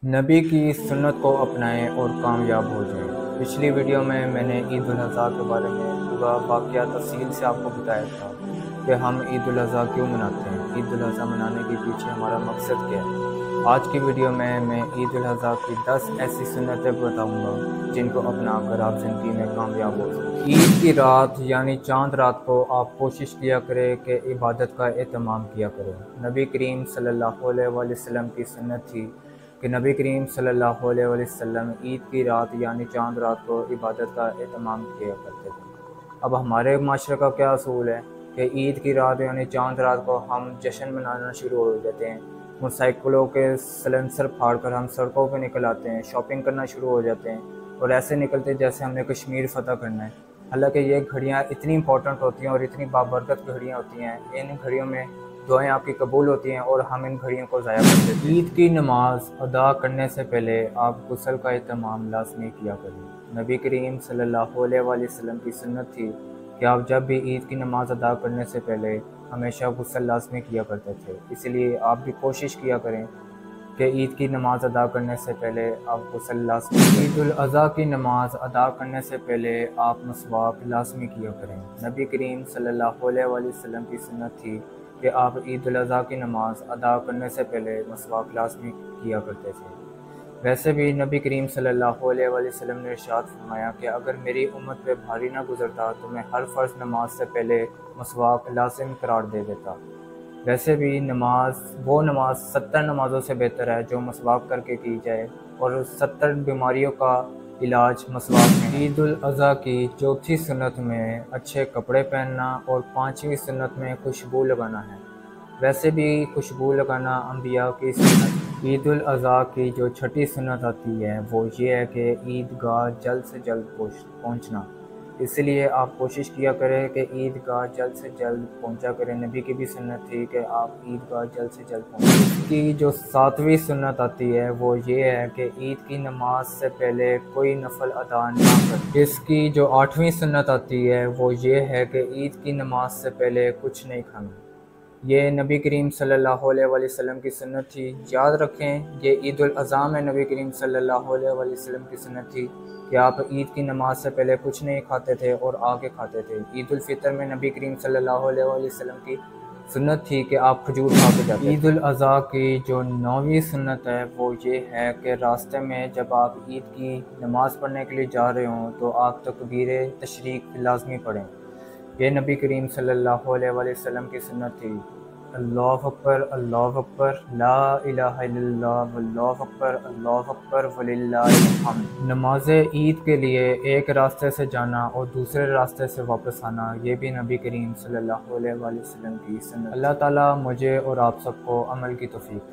نبی کی سنت کو اپنائیں اور کامیاب ہو جائیں۔ پچھلی ویڈیو میں نے عید الاضحیٰ کے بارے میں پورا واقعہ تفصیل سے آپ کو بتایا تھا کہ ہم عید الاضحیٰ کیوں مناتے ہیں، عید الاضحیٰ منانے کے پیچھے ہمارا مقصد کیا ہے۔ آج کی ویڈیو میں عید الاضحیٰ کی 10 ایسی سنتیں بتاؤں گا جن کو اپنا کر آپ زندگی میں کامیاب ہو سکیں۔ عید کی رات یعنی چاند رات کو آپ کوشش کیا کریں کہ عبادت کا اہتمام کیا کریں۔ نبی کریم صلی اللہ علیہ وسلم کی سنت تھی کہ نبی کریم صلی اللہ علیہ وسلم عید کی رات یعنی چاند رات کو عبادت کا اہتمام کیا کرتے تھے۔ اب ہمارے معاشرے کا کیا اصول ہے کہ عید کی رات یعنی چاند رات کو ہم جشن منانا شروع ہو جاتے ہیں، موٹر سائیکلوں کے سلنسر پھاڑ کر ہم سڑکوں پہ نکل آتے ہیں، شاپنگ کرنا شروع ہو جاتے ہیں اور ایسے نکلتے جیسے ہم نے کشمیر فتح کرنا ہے۔ حالانکہ یہ گھڑیاں اتنی امپورٹنٹ ہوتی ہیں اور اتنی بابرکت گھڑیاں ہوتی ہیں، ان گھڑیوں میں دعائیں آپ کی قبول ہوتی ہیں اور ہم ان گھڑیوں کو ضائع کر دیتے ہیں۔ عید کی نماز ادا کرنے سے پہلے آپ غسل کا اہتمام لازمی کیا کریں۔ نبی کریم صلی اللہ علیہ وسلم کی سنت تھی کہ آپ جب بھی عید کی نماز ادا کرنے سے پہلے ہمیشہ غسل لازمی کیا کرتے تھے، اس لیے آپ بھی کوشش کیا کریں کہ عید کی نماز ادا کرنے سے پہلے آپ غسل لازمی کریں۔ عید الاضحیٰ کی نماز ادا کرنے سے پہلے آپ مسواک لازمی کیا کریں۔ نبی کریم صلی اللہ علیہ وسلم کی سنت تھی کہ آپ عید الاضحیٰ کی نماز ادا کرنے سے پہلے مسواک لازمی کیا کرتے تھے۔ ویسے بھی نبی کریم صلی اللہ علیہ وسلم نے ارشاد فرمایا کہ اگر میری امت پہ بھاری نہ گزرتا تو میں ہر فرض نماز سے پہلے مسواک لازم قرار دے دیتا۔ ویسے بھی وہ نماز 70 نمازوں سے بہتر ہے جو مسواک کر کے کی جائے، اور 70 بیماریوں کا علاج مسواک میں۔ عید الاضحیٰ کی چوتھی سنت میں اچھے کپڑے پہننا اور 5ویں سنت میں خوشبو لگانا ہے۔ ویسے بھی خوشبو لگانا انبیاء کی سنت ہے۔ عید الاضحیٰ کی جو چھٹی سنت آتی ہے وہ یہ ہے کہ عید گاہ جلد سے جلد پہنچنا، اس لیے آپ کوشش کیا کریں کہ عید گاہ جلد سے جلد پہنچا کریں۔ نبی کی بھی سنت تھی کہ آپ عید گاہ جلد سے جلد پہنچیں۔ اس کی جو 7ویں سنت آتی ہے وہ یہ ہے کہ عید کی نماز سے پہلے کوئی نفل ادا نہ کریں۔ اس کی جو 8ویں سنت آتی ہے وہ یہ ہے کہ عید کی نماز سے پہلے کچھ نہیں کھانا۔ یہ نبی کریم صلی اللہ علیہ وسلم کی سنت تھی، یاد رکھیں۔ یہ عید الاضحیٰ میں نبی کریم صلی اللہ علیہ وسلم کی سنت تھی کہ آپ عید کی نماز سے پہلے کچھ نہیں کھاتے تھے اور آگے کھاتے تھے۔ عید الفطر میں نبی کریم صلی اللہ علیہ وسلم کی سنت تھی کہ آپ کھجور کھا کے جاتے تھے۔ عید الاضحیٰ کی جو 9ویں سنت ہے وہ یہ ہے کہ راستے میں جب آپ عید کی نماز پڑھنے کے لیے جا رہے ہوں تو آپ تکبیر تشریق لازمی پڑھیں۔ یہ نبی کریم صلی اللہ علیہ وسلم کی سنت تھی۔ اللہ اکبر لا الہ الا اللہ واللہ اکبر وللہ الحمد۔ نماز عید کے لیے ایک راستے سے جانا اور دوسرے راستے سے واپس آنا، یہ بھی نبی کریم صلی اللہ علیہ وسلم کی سنت۔ اللہ تعالیٰ مجھے اور آپ سب کو عمل کی توفیق دے۔